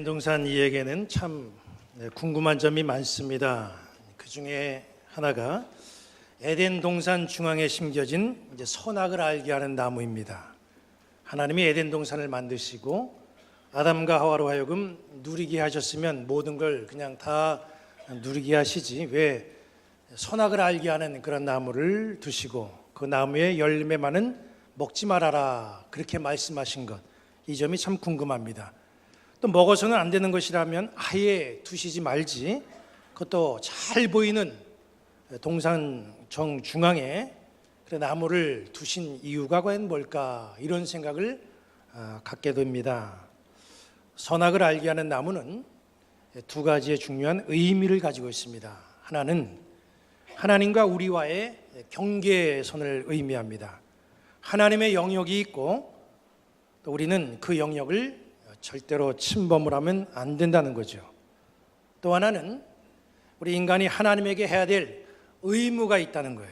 동산 이에게는 참 궁금한 점이 많습니다. 그 중에 하나가 에덴 동산 중앙에 심겨진 선악을 알게 하는 나무입니다. 하나님이 에덴 동산을 만드시고 아담과 하와로 하여금 누리게 하셨으면 모든 걸 그냥 다 누리게 하시지 왜 선악을 알게 하는 그런 나무를 두시고 그 나무의 열매만은 먹지 말아라 그렇게 말씀하신 것, 이 점이 참 궁금합니다. 또 먹어서는 안 되는 것이라면 아예 두시지 말지, 그것도 잘 보이는 동산 정중앙에 나무를 두신 이유가 과연 뭘까, 이런 생각을 갖게 됩니다. 선악을 알게 하는 나무는 두 가지의 중요한 의미를 가지고 있습니다. 하나는 하나님과 우리와의 경계선을 의미합니다. 하나님의 영역이 있고 또 우리는 그 영역을 절대로 침범을 하면 안 된다는 거죠. 또 하나는 우리 인간이 하나님에게 해야 될 의무가 있다는 거예요.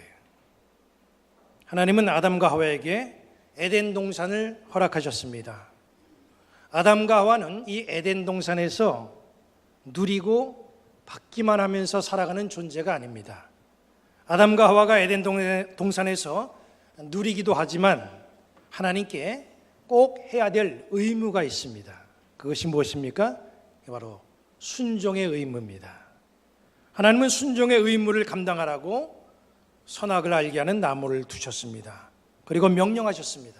하나님은 아담과 하와에게 에덴 동산을 허락하셨습니다. 아담과 하와는 이 에덴 동산에서 누리고 받기만 하면서 살아가는 존재가 아닙니다. 아담과 하와가 에덴 동산에서 누리기도 하지만 하나님께 꼭 해야 될 의무가 있습니다. 그것이 무엇입니까? 바로 순종의 의무입니다. 하나님은 순종의 의무를 감당하라고 선악을 알게 하는 나무를 두셨습니다. 그리고 명령하셨습니다.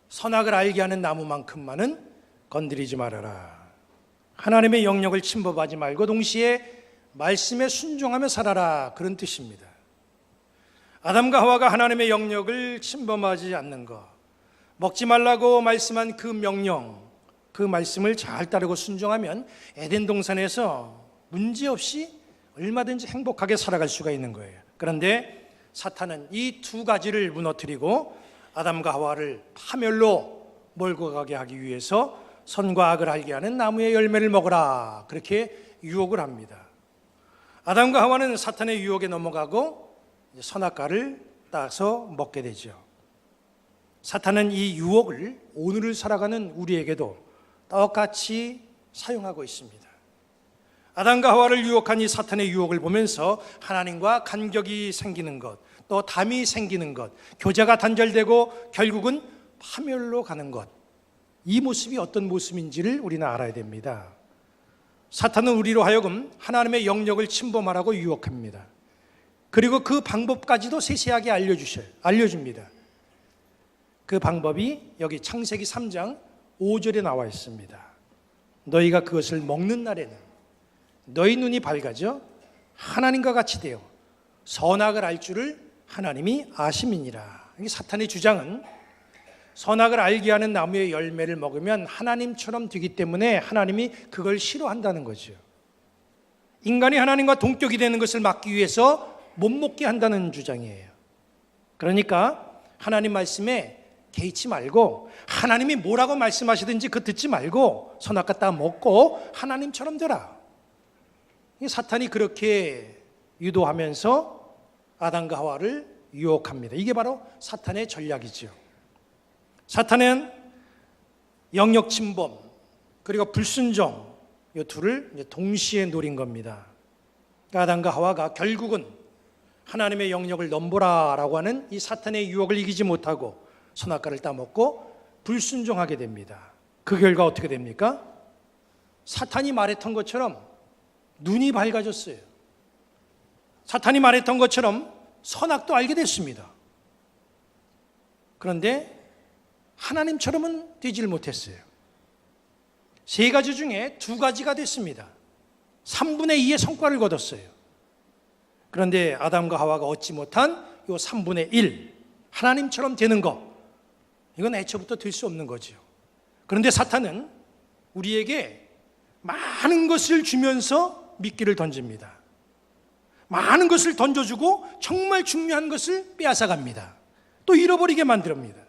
선악을 알게 하는 나무만큼만은 건드리지 말아라. 하나님의 영역을 침범하지 말고 동시에 말씀에 순종하며 살아라, 그런 뜻입니다. 아담과 하와가 하나님의 영역을 침범하지 않는 것, 먹지 말라고 말씀한 그 명령, 그 말씀을 잘 따르고 순종하면 에덴 동산에서 문제없이 얼마든지 행복하게 살아갈 수가 있는 거예요. 그런데 사탄은 이 두 가지를 무너뜨리고 아담과 하와를 파멸로 몰고 가게 하기 위해서 선과 악을 알게 하는 나무의 열매를 먹으라, 그렇게 유혹을 합니다. 아담과 하와는 사탄의 유혹에 넘어가고 선악과를 따서 먹게 되죠. 사탄은 이 유혹을 오늘을 살아가는 우리에게도 똑같이 사용하고 있습니다. 아담과 하와를 유혹한 이 사탄의 유혹을 보면서 하나님과 간격이 생기는 것, 또 담이 생기는 것, 교제가 단절되고 결국은 파멸로 가는 것, 이 모습이 어떤 모습인지를 우리는 알아야 됩니다. 사탄은 우리로 하여금 하나님의 영역을 침범하라고 유혹합니다. 그리고 그 방법까지도 세세하게 알려줍니다. 그 방법이 여기 창세기 3장 5절에 나와 있습니다. 너희가 그것을 먹는 날에는 너희 눈이 밝아져 하나님과 같이 되어 선악을 알 줄을 하나님이 아심이니라. 이 사탄의 주장은 선악을 알게 하는 나무의 열매를 먹으면 하나님처럼 되기 때문에 하나님이 그걸 싫어한다는 거죠. 인간이 하나님과 동격이 되는 것을 막기 위해서 못 먹게 한다는 주장이에요. 그러니까 하나님 말씀에 개의치 말고 하나님이 뭐라고 말씀하시든지 그 듣지 말고 선악과 따 먹고 하나님처럼 되라. 사탄이 그렇게 유도하면서 아담과 하와를 유혹합니다. 이게 바로 사탄의 전략이죠. 사탄은 영역 침범 그리고 불순종, 이 둘을 동시에 노린 겁니다. 아담과 하와가 결국은 하나님의 영역을 넘보라라고 하는 이 사탄의 유혹을 이기지 못하고 선악과를 따먹고 불순종하게 됩니다. 그 결과 어떻게 됩니까? 사탄이 말했던 것처럼 눈이 밝아졌어요. 사탄이 말했던 것처럼 선악도 알게 됐습니다. 그런데 하나님처럼은 되질 못했어요. 세 가지 중에 두 가지가 됐습니다. 3분의 2의 성과를 거뒀어요. 그런데 아담과 하와가 얻지 못한 이 3분의 1, 하나님처럼 되는 것, 이건 애초부터 될 수 없는 거죠. 그런데 사탄은 우리에게 많은 것을 주면서 미끼를 던집니다. 많은 것을 던져주고 정말 중요한 것을 빼앗아갑니다. 또 잃어버리게 만듭니다.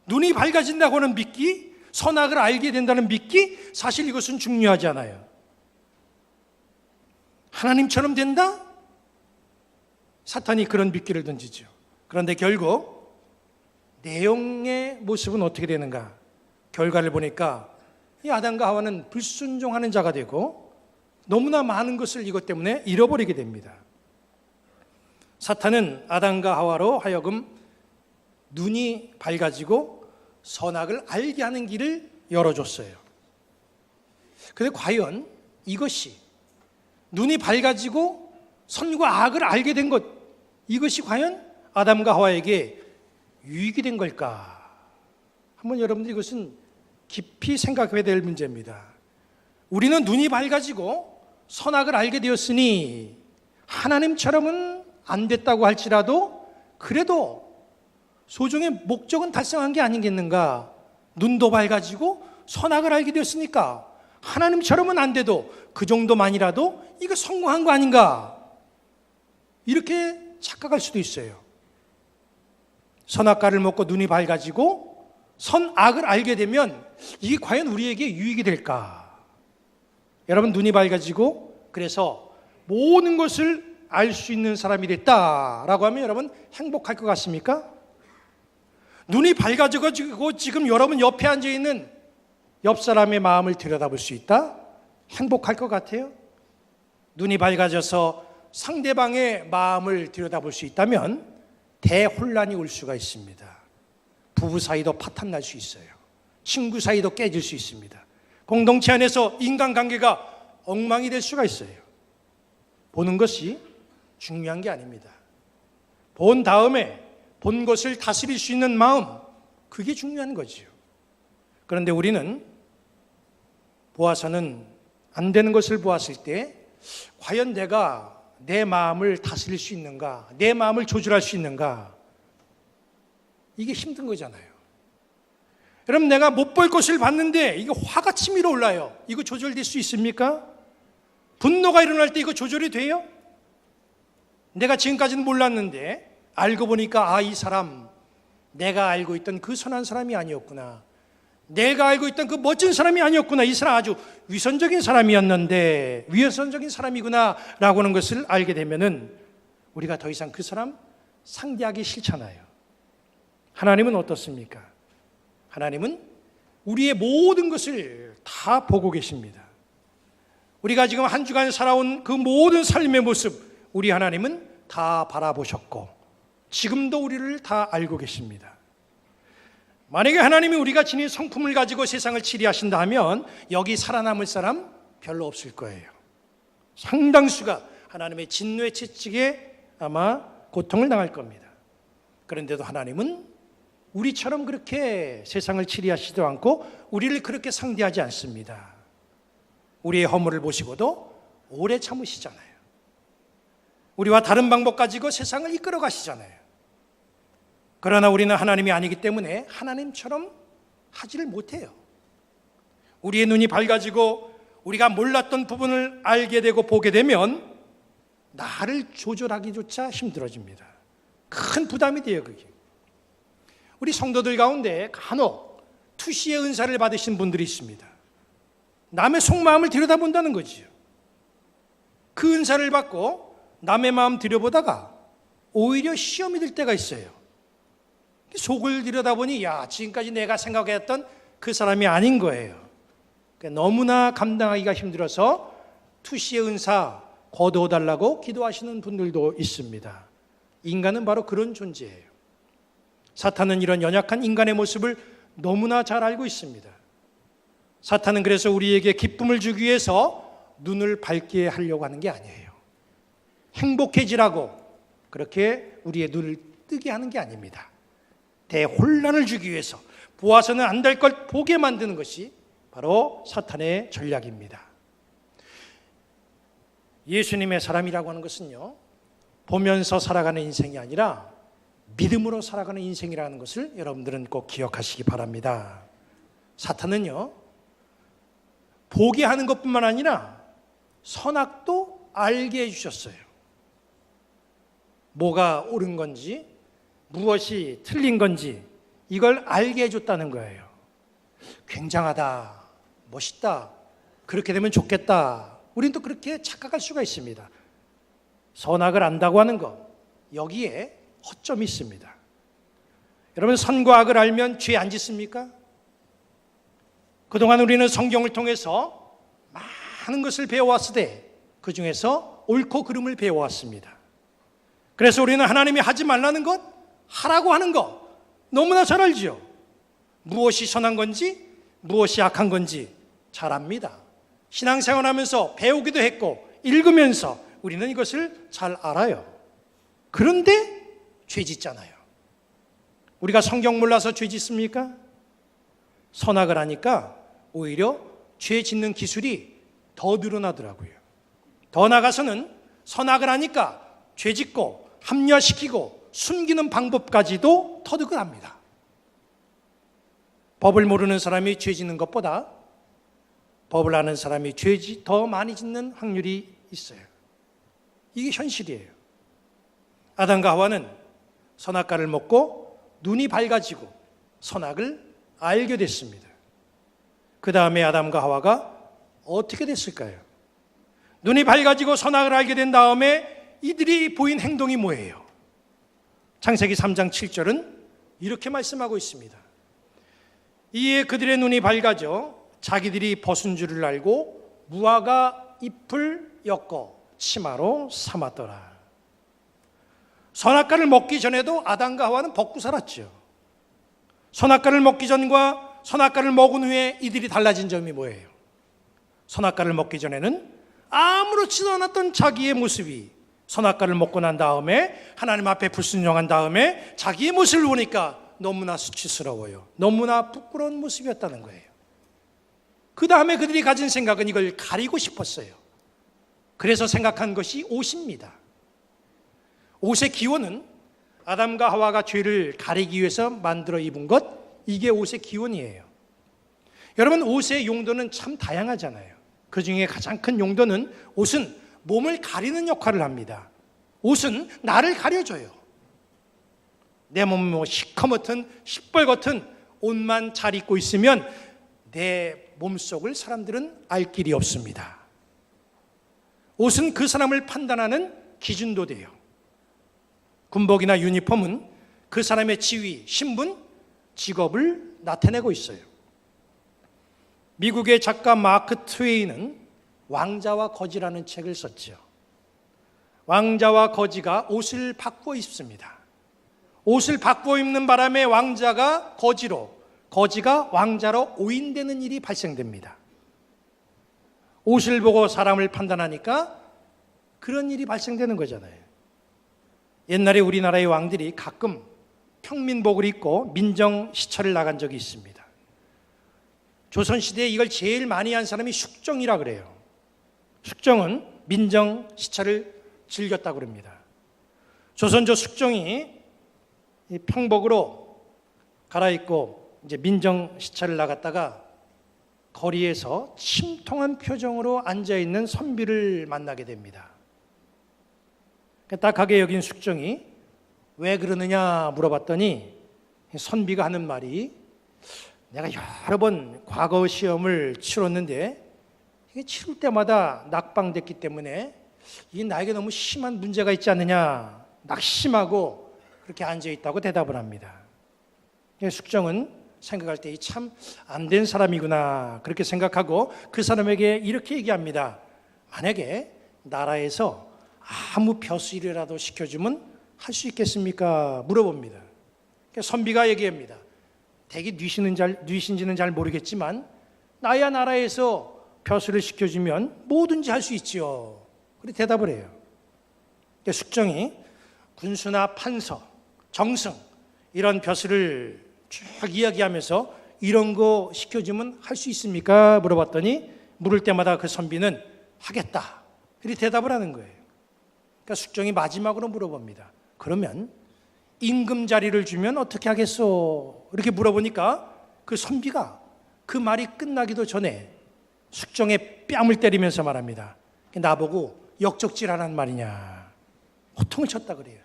눈이 밝아진다고 하는 미끼, 선악을 알게 된다는 미끼, 사실 이것은 중요하지 않아요. 하나님처럼 된다? 사탄이 그런 미끼를 던지죠. 그런데 결국 내용의 모습은 어떻게 되는가? 결과를 보니까 이 아담과 하와는 불순종하는 자가 되고 너무나 많은 것을 이것 때문에 잃어버리게 됩니다. 사탄은 아담과 하와로 하여금 눈이 밝아지고 선악을 알게 하는 길을 열어줬어요. 그런데 과연 이것이 눈이 밝아지고 선과 악을 알게 된 것, 이것이 과연 아담과 하와에게 유익이 된 걸까? 한번 여러분들 이것은 깊이 생각해야 될 문제입니다. 우리는 눈이 밝아지고 선악을 알게 되었으니 하나님처럼은 안 됐다고 할지라도 그래도 소정의 목적은 달성한 게 아니겠는가? 눈도 밝아지고 선악을 알게 되었으니까 하나님처럼은 안 돼도 그 정도만이라도 이거 성공한 거 아닌가? 이렇게 착각할 수도 있어요. 선악과를 먹고 눈이 밝아지고 선악을 알게 되면 이게 과연 우리에게 유익이 될까? 여러분, 눈이 밝아지고 그래서 모든 것을 알 수 있는 사람이 됐다라고 하면 여러분 행복할 것 같습니까? 눈이 밝아지고 지금 여러분 옆에 앉아있는 옆 사람의 마음을 들여다볼 수 있다? 행복할 것 같아요? 눈이 밝아져서 상대방의 마음을 들여다볼 수 있다면 대혼란이 올 수가 있습니다. 부부 사이도 파탄 날 수 있어요. 친구 사이도 깨질 수 있습니다. 공동체 안에서 인간관계가 엉망이 될 수가 있어요. 보는 것이 중요한 게 아닙니다. 본 다음에 본 것을 다스릴 수 있는 마음, 그게 중요한 거지요. 그런데 우리는 보아서는 안 되는 것을 보았을 때 과연 내가 내 마음을 다스릴 수 있는가? 내 마음을 조절할 수 있는가? 이게 힘든 거잖아요. 여러분, 내가 못 볼 것을 봤는데 이거 화가 치밀어 올라요. 이거 조절될 수 있습니까? 분노가 일어날 때 이거 조절이 돼요? 내가 지금까지는 몰랐는데 알고 보니까 이 사람 내가 알고 있던 그 선한 사람이 아니었구나. 내가 알고 있던 그 멋진 사람이 아니었구나. 이 사람 아주 위선적인 사람이었는데 위선적인 사람이구나 라고 하는 것을 알게 되면은 우리가 더 이상 그 사람 상대하기 싫잖아요. 하나님은 어떻습니까? 하나님은 우리의 모든 것을 다 보고 계십니다. 우리가 지금 한 주간 살아온 그 모든 삶의 모습, 우리 하나님은 다 바라보셨고 지금도 우리를 다 알고 계십니다. 만약에 하나님이 우리가 지닌 성품을 가지고 세상을 치리하신다 하면 여기 살아남을 사람 별로 없을 거예요. 상당수가 하나님의 진노의 채찍에 아마 고통을 당할 겁니다. 그런데도 하나님은 우리처럼 그렇게 세상을 치리하시지도 않고 우리를 그렇게 상대하지 않습니다. 우리의 허물을 보시고도 오래 참으시잖아요. 우리와 다른 방법 가지고 세상을 이끌어 가시잖아요. 그러나 우리는 하나님이 아니기 때문에 하나님처럼 하지를 못해요. 우리의 눈이 밝아지고 우리가 몰랐던 부분을 알게 되고 보게 되면 나를 조절하기조차 힘들어집니다. 큰 부담이 돼요, 그게. 우리 성도들 가운데 간혹 투시의 은사를 받으신 분들이 있습니다. 남의 속마음을 들여다본다는 거지요. 그 은사를 받고 남의 마음 들여보다가 오히려 시험이 될 때가 있어요. 속을 들여다보니 지금까지 내가 생각했던 그 사람이 아닌 거예요. 그러니까 너무나 감당하기가 힘들어서 투시의 은사 거두어달라고 기도하시는 분들도 있습니다. 인간은 바로 그런 존재예요. 사탄은 이런 연약한 인간의 모습을 너무나 잘 알고 있습니다. 사탄은 그래서 우리에게 기쁨을 주기 위해서 눈을 밝게 하려고 하는 게 아니에요. 행복해지라고 그렇게 우리의 눈을 뜨게 하는 게 아닙니다. 대혼란을 주기 위해서 보아서는 안 될 걸 보게 만드는 것이 바로 사탄의 전략입니다. 예수님의 사람이라고 하는 것은요, 보면서 살아가는 인생이 아니라 믿음으로 살아가는 인생이라는 것을 여러분들은 꼭 기억하시기 바랍니다. 사탄은요, 보게 하는 것뿐만 아니라 선악도 알게 해주셨어요. 뭐가 옳은 건지 무엇이 틀린 건지 이걸 알게 해줬다는 거예요. 굉장하다, 멋있다, 그렇게 되면 좋겠다. 우리는 또 그렇게 착각할 수가 있습니다. 선악을 안다고 하는 것, 여기에 허점이 있습니다. 여러분, 선과 악을 알면 죄 안 짓습니까? 그동안 우리는 성경을 통해서 많은 것을 배워왔으되 그 중에서 옳고 그름을 배워왔습니다. 그래서 우리는 하나님이 하지 말라는 것, 하라고 하는 것 너무나 잘 알지요. 무엇이 선한 건지 무엇이 악한 건지 잘 압니다. 신앙생활하면서 배우기도 했고 읽으면서 우리는 이것을 잘 알아요. 그런데 죄 짓잖아요. 우리가 성경 몰라서 죄 짓습니까? 선악을 하니까 오히려 죄 짓는 기술이 더 늘어나더라고요. 더 나아가서는 선악을 하니까 죄 짓고 합리화시키고 숨기는 방법까지도 터득을 합니다. 법을 모르는 사람이 죄 짓는 것보다 법을 아는 사람이 죄 더 많이 짓는 확률이 있어요. 이게 현실이에요. 아담과 하와는 선악과를 먹고 눈이 밝아지고 선악을 알게 됐습니다. 그 다음에 아담과 하와가 어떻게 됐을까요? 눈이 밝아지고 선악을 알게 된 다음에 이들이 보인 행동이 뭐예요? 창세기 3장 7절은 이렇게 말씀하고 있습니다. 이에 그들의 눈이 밝아져 자기들이 벗은 줄을 알고 무화과 잎을 엮어 치마로 삼았더라. 선악과를 먹기 전에도 아담과 하와는 벗고 살았죠. 선악과를 먹기 전과 선악과를 먹은 후에 이들이 달라진 점이 뭐예요? 선악과를 먹기 전에는 아무렇지도 않았던 자기의 모습이 선악과를 먹고 난 다음에 하나님 앞에 불순종한 다음에 자기의 모습을 보니까 너무나 수치스러워요. 너무나 부끄러운 모습이었다는 거예요. 그 다음에 그들이 가진 생각은 이걸 가리고 싶었어요. 그래서 생각한 것이 옷입니다. 옷의 기원은 아담과 하와가 죄를 가리기 위해서 만들어 입은 것, 이게 옷의 기원이에요. 여러분, 옷의 용도는 참 다양하잖아요. 그 중에 가장 큰 용도는 옷은 몸을 가리는 역할을 합니다. 옷은 나를 가려줘요. 내 몸 시커멓든 시뻘겋든 옷만 잘 입고 있으면 내 몸속을 사람들은 알 길이 없습니다. 옷은 그 사람을 판단하는 기준도 돼요. 군복이나 유니폼은 그 사람의 지위, 신분, 직업을 나타내고 있어요. 미국의 작가 마크 트웨인은 왕자와 거지라는 책을 썼죠. 왕자와 거지가 옷을 바꾸어 입습니다. 옷을 바꾸어 입는 바람에 왕자가 거지로, 거지가 왕자로 오인되는 일이 발생됩니다. 옷을 보고 사람을 판단하니까 그런 일이 발생되는 거잖아요. 옛날에 우리나라의 왕들이 가끔 평민복을 입고 민정시찰을 나간 적이 있습니다. 조선시대에 이걸 제일 많이 한 사람이 숙종이라 그래요. 숙종은 민정시찰을 즐겼다고 그럽니다. 조선조 숙종이 평복으로 갈아입고 이제 민정시찰을 나갔다가 거리에서 침통한 표정으로 앉아있는 선비를 만나게 됩니다. 딱하게 여긴 숙종이 왜 그러느냐 물어봤더니 선비가 하는 말이 내가 여러 번 과거 시험을 치렀는데 이게 치를 때마다 낙방됐기 때문에 이게 나에게 너무 심한 문제가 있지 않느냐 낙심하고 그렇게 앉아있다고 대답을 합니다. 숙종은 생각할 때 참 안 된 사람이구나 그렇게 생각하고 그 사람에게 이렇게 얘기합니다. 만약에 나라에서 아무 벼슬이라도 시켜주면 할 수 있겠습니까? 물어봅니다. 선비가 얘기합니다. 대개 뉘신지는 잘 모르겠지만 나야 나라에서 벼슬을 시켜주면 뭐든지 할 수 있지요. 그렇게 대답을 해요. 숙종이 군수나 판서, 정승 이런 벼슬을 쭉 이야기하면서 이런 거 시켜주면 할 수 있습니까? 물어봤더니 물을 때마다 그 선비는 하겠다. 그렇게 대답을 하는 거예요. 그러니까 숙종이 마지막으로 물어봅니다. 그러면 임금 자리를 주면 어떻게 하겠소? 이렇게 물어보니까 그 선비가 그 말이 끝나기도 전에 숙종의 뺨을 때리면서 말합니다. 나보고 역적질하라는 말이냐. 호통을 쳤다 그래요.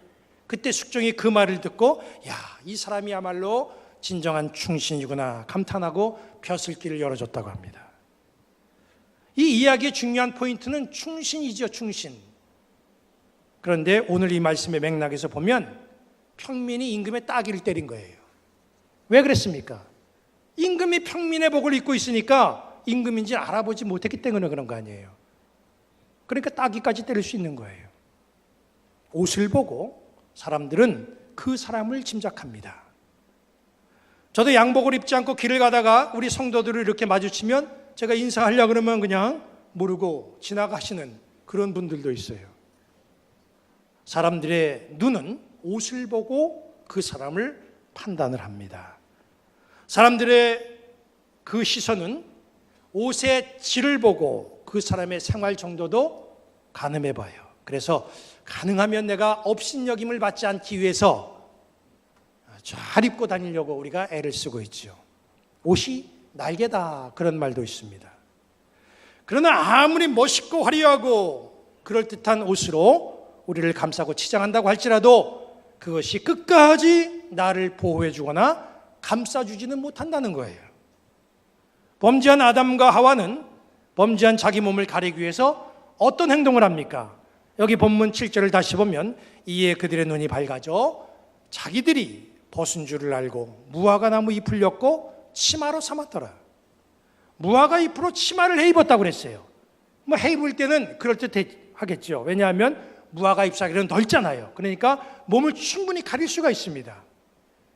그때 숙종이 그 말을 듣고 야, 이 사람이야말로 진정한 충신이구나 감탄하고 벼슬길을 열어줬다고 합니다. 이 이야기의 중요한 포인트는 충신이죠. 충신. 그런데 오늘 이 말씀의 맥락에서 보면 평민이 임금의 따귀를 때린 거예요. 왜 그랬습니까? 임금이 평민의 복을 입고 있으니까 임금인지 알아보지 못했기 때문에 그런 거 아니에요. 그러니까 따귀까지 때릴 수 있는 거예요. 옷을 보고 사람들은 그 사람을 짐작합니다. 저도 양복을 입지 않고 길을 가다가 우리 성도들을 이렇게 마주치면 제가 인사하려고 그러면 그냥 모르고 지나가시는 그런 분들도 있어요. 사람들의 눈은 옷을 보고 그 사람을 판단을 합니다. 사람들의 그 시선은 옷의 질을 보고 그 사람의 생활 정도도 가늠해 봐요. 그래서 가능하면 내가 업신여김을 받지 않기 위해서 잘 입고 다니려고 우리가 애를 쓰고 있죠. 옷이 날개다 그런 말도 있습니다. 그러나 아무리 멋있고 화려하고 그럴듯한 옷으로 우리를 감싸고 치장한다고 할지라도 그것이 끝까지 나를 보호해 주거나 감싸주지는 못한다는 거예요. 범죄한 아담과 하와는 범죄한 자기 몸을 가리기 위해서 어떤 행동을 합니까? 여기 본문 7절을 다시 보면 이에 그들의 눈이 밝아져 자기들이 벗은 줄을 알고 무화과 나무 잎을 엮고 치마로 삼았더라. 무화과 잎으로 치마를 해 입었다고 그랬어요. 해 입을 때는 그럴듯하겠죠. 왜냐하면 무화과 잎사귀는 넓잖아요. 그러니까 몸을 충분히 가릴 수가 있습니다.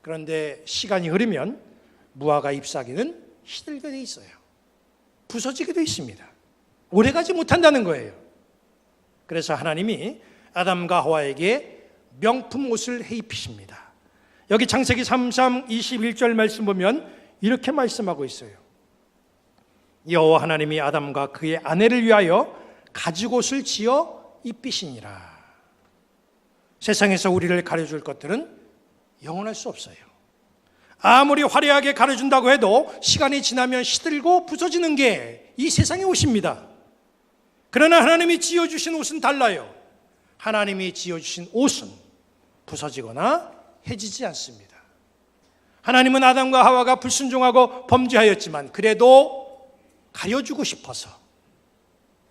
그런데 시간이 흐르면 무화과 잎사귀는 시들게 돼 있어요. 부서지게 돼 있습니다. 오래가지 못한다는 거예요. 그래서 하나님이 아담과 하와에게 명품 옷을 해 입히십니다. 여기 창세기 3장 21절 말씀 보면 이렇게 말씀하고 있어요. 여호와 하나님이 아담과 그의 아내를 위하여 가죽옷을 지어 입히시니라. 세상에서 우리를 가려줄 것들은 영원할 수 없어요. 아무리 화려하게 가려준다고 해도 시간이 지나면 시들고 부서지는 게 이 세상의 옷입니다. 그러나 하나님이 지어주신 옷은 달라요. 하나님이 지어주신 옷은 부서지거나 해지지 않습니다. 하나님은 아담과 하와가 불순종하고 범죄하였지만 그래도 가려주고 싶어서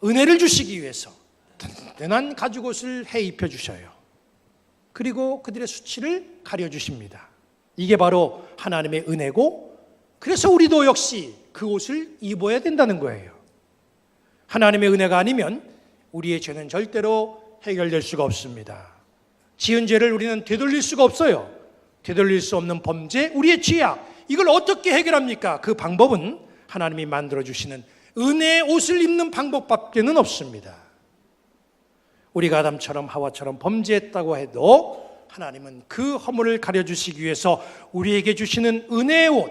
은혜를 주시기 위해서 든든한 가죽옷을 해 입혀주셔요. 그리고 그들의 수치를 가려주십니다. 이게 바로 하나님의 은혜고, 그래서 우리도 역시 그 옷을 입어야 된다는 거예요. 하나님의 은혜가 아니면 우리의 죄는 절대로 해결될 수가 없습니다. 지은 죄를 우리는 되돌릴 수가 없어요. 되돌릴 수 없는 범죄, 우리의 죄악, 이걸 어떻게 해결합니까? 그 방법은 하나님이 만들어주시는 은혜의 옷을 입는 방법밖에는 없습니다. 우리가 아담처럼 하와처럼 범죄했다고 해도 하나님은 그 허물을 가려주시기 위해서 우리에게 주시는 은혜의 옷,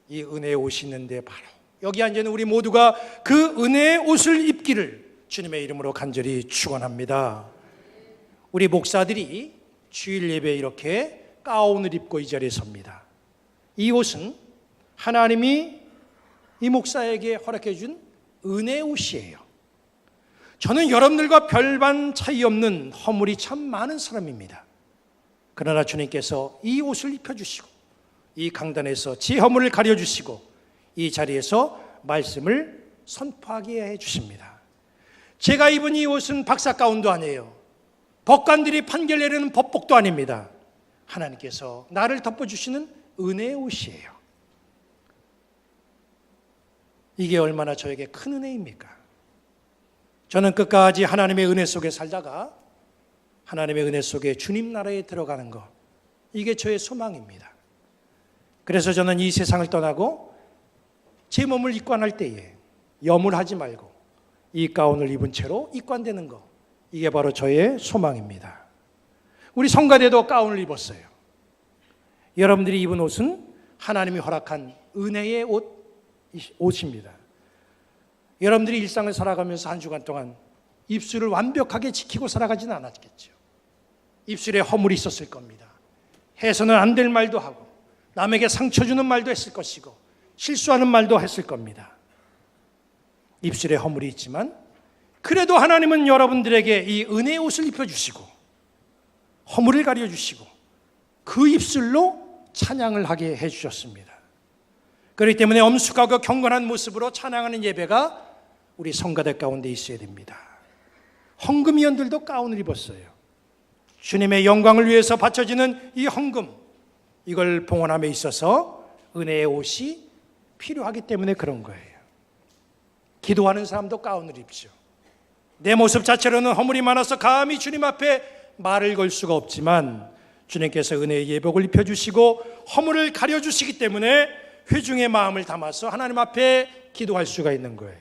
이 은혜의 옷이 있는데 바로 여기 앉아있는 우리 모두가 그 은혜의 옷을 입기를 주님의 이름으로 간절히 축원합니다. 우리 목사들이 주일 예배에 이렇게 가운을 입고 이 자리에 섭니다. 이 옷은 하나님이 이 목사에게 허락해 준 은혜의 옷이에요. 저는 여러분들과 별반 차이 없는 허물이 참 많은 사람입니다. 그러나 주님께서 이 옷을 입혀주시고 이 강단에서 제 허물을 가려주시고 이 자리에서 말씀을 선포하게 해주십니다. 제가 입은 이 옷은 박사가운도 아니에요. 법관들이 판결 내리는 법복도 아닙니다. 하나님께서 나를 덮어주시는 은혜의 옷이에요. 이게 얼마나 저에게 큰 은혜입니까? 저는 끝까지 하나님의 은혜 속에 살다가 하나님의 은혜 속에 주님 나라에 들어가는 것, 이게 저의 소망입니다. 그래서 저는 이 세상을 떠나고 제 몸을 입관할 때에 염을하지 말고 이 가운을 입은 채로 입관되는 것, 이게 바로 저의 소망입니다. 우리 성가대도 가운을 입었어요. 여러분들이 입은 옷은 하나님이 허락한 은혜의 옷입니다. 여러분들이 일상을 살아가면서 한 주간 동안 입술을 완벽하게 지키고 살아가지는 않았겠죠. 입술에 허물이 있었을 겁니다. 해서는 안 될 말도 하고 남에게 상처 주는 말도 했을 것이고 실수하는 말도 했을 겁니다. 입술에 허물이 있지만 그래도 하나님은 여러분들에게 이 은혜의 옷을 입혀주시고 허물을 가려주시고 그 입술로 찬양을 하게 해주셨습니다. 그렇기 때문에 엄숙하고 경건한 모습으로 찬양하는 예배가 우리 성가대 가운데 있어야 됩니다. 헌금위원들도 가운을 입었어요. 주님의 영광을 위해서 바쳐지는 이 헌금, 이걸 봉헌함에 있어서 은혜의 옷이 필요하기 때문에 그런 거예요. 기도하는 사람도 가운을 입죠. 내 모습 자체로는 허물이 많아서 감히 주님 앞에 말을 걸 수가 없지만 주님께서 은혜의 예복을 입혀주시고 허물을 가려주시기 때문에 회중의 마음을 담아서 하나님 앞에 기도할 수가 있는 거예요.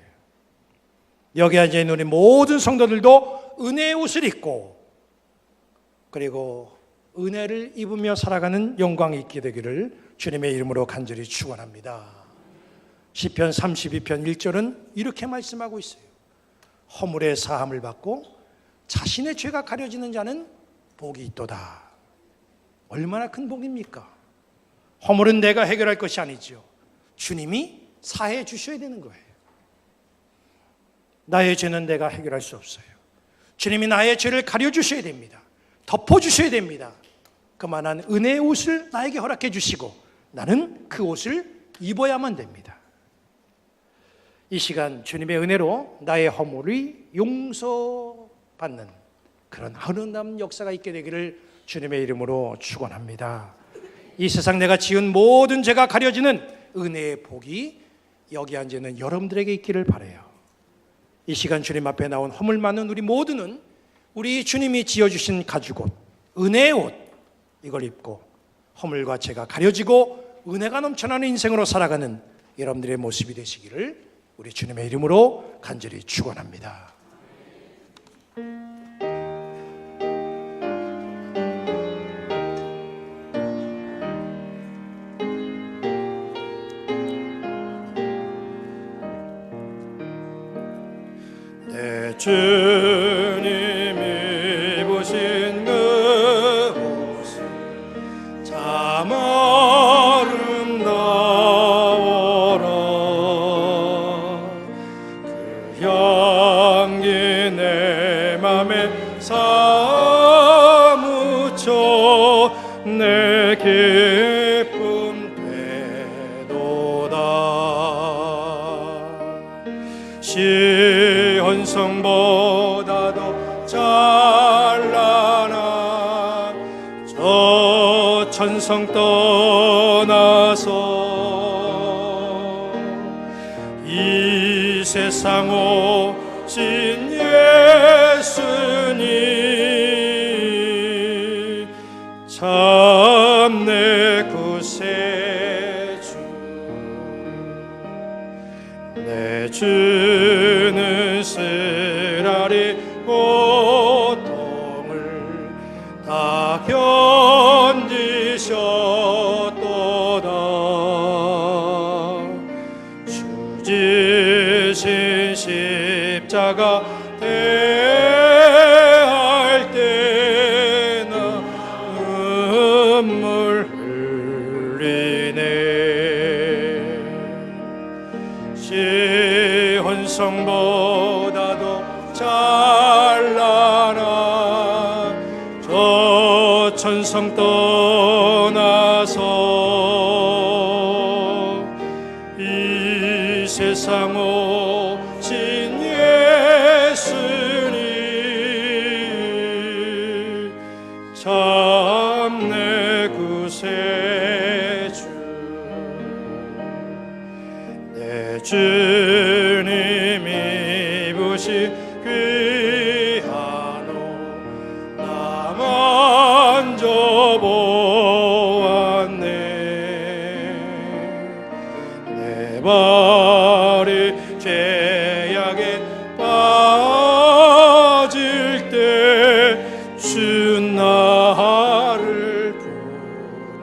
여기 앉아있는 우리 모든 성도들도 은혜의 옷을 입고 그리고 은혜를 입으며 살아가는 영광이 있게 되기를 주님의 이름으로 간절히 축원합니다. 시편 32편 1절은 이렇게 말씀하고 있어요. 허물의 사함을 받고 자신의 죄가 가려지는 자는 복이 있도다. 얼마나 큰 복입니까? 허물은 내가 해결할 것이 아니죠. 주님이 사해 주셔야 되는 거예요. 나의 죄는 내가 해결할 수 없어요. 주님이 나의 죄를 가려주셔야 됩니다. 덮어주셔야 됩니다. 그만한 은혜의 옷을 나에게 허락해 주시고 나는 그 옷을 입어야만 됩니다. 이 시간 주님의 은혜로 나의 허물이 용서받는 그런 아름다운 역사가 있게 되기를 주님의 이름으로 축원합니다. 이 세상 내가 지은 모든 죄가 가려지는 은혜의 복이 여기 앉아있는 여러분들에게 있기를 바라요. 이 시간 주님 앞에 나온 허물 많은 우리 모두는 우리 주님이 지어주신 가죽옷, 은혜의 옷 이걸 입고 허물과 죄가 가려지고 은혜가 넘쳐나는 인생으로 살아가는 여러분들의 모습이 되시기를 우리 주님의 이름으로 간절히 축원합니다. 내 주님이 보신 그 모습 참 아름다워라. 그 향기 내 맘에 사무쳐 내 기쁨 되도다. 시온성보다도 찬란한 저 천성 떠나서 이 세상 오신 예수님 참 내 구세주. 내 주는 쓰라리 고통을 다 견디셨도다. 주 지신 십자가 대할 때나 눈물 흘리네. 시온성보다도 찬란한 저 천성 떠나서 이 세상 오신 예수님 참 내 구세주. 내 주님이 보시 귀한 옷 나 만져보았네. 내 발이 죄악에 빠질 때 주 나를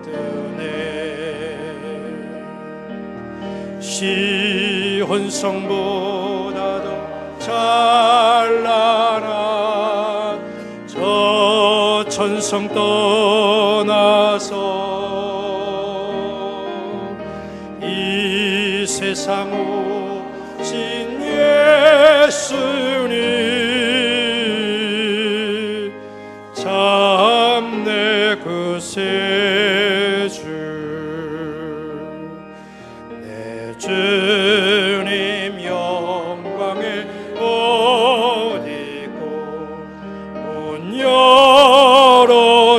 붙드네. 시온성보다도 찬란한 저 천성 떠나서 이 세상 오신 예수님 참 내 구세주. 내 주님 영광의 옷 입고 문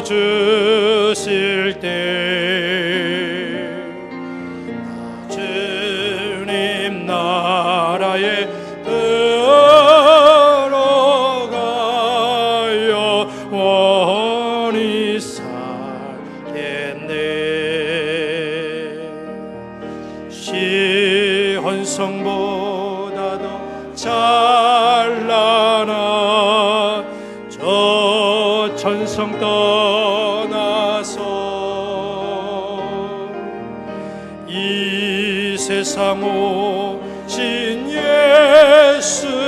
열어주실 때 천성 떠나서 이 세상 오신 예수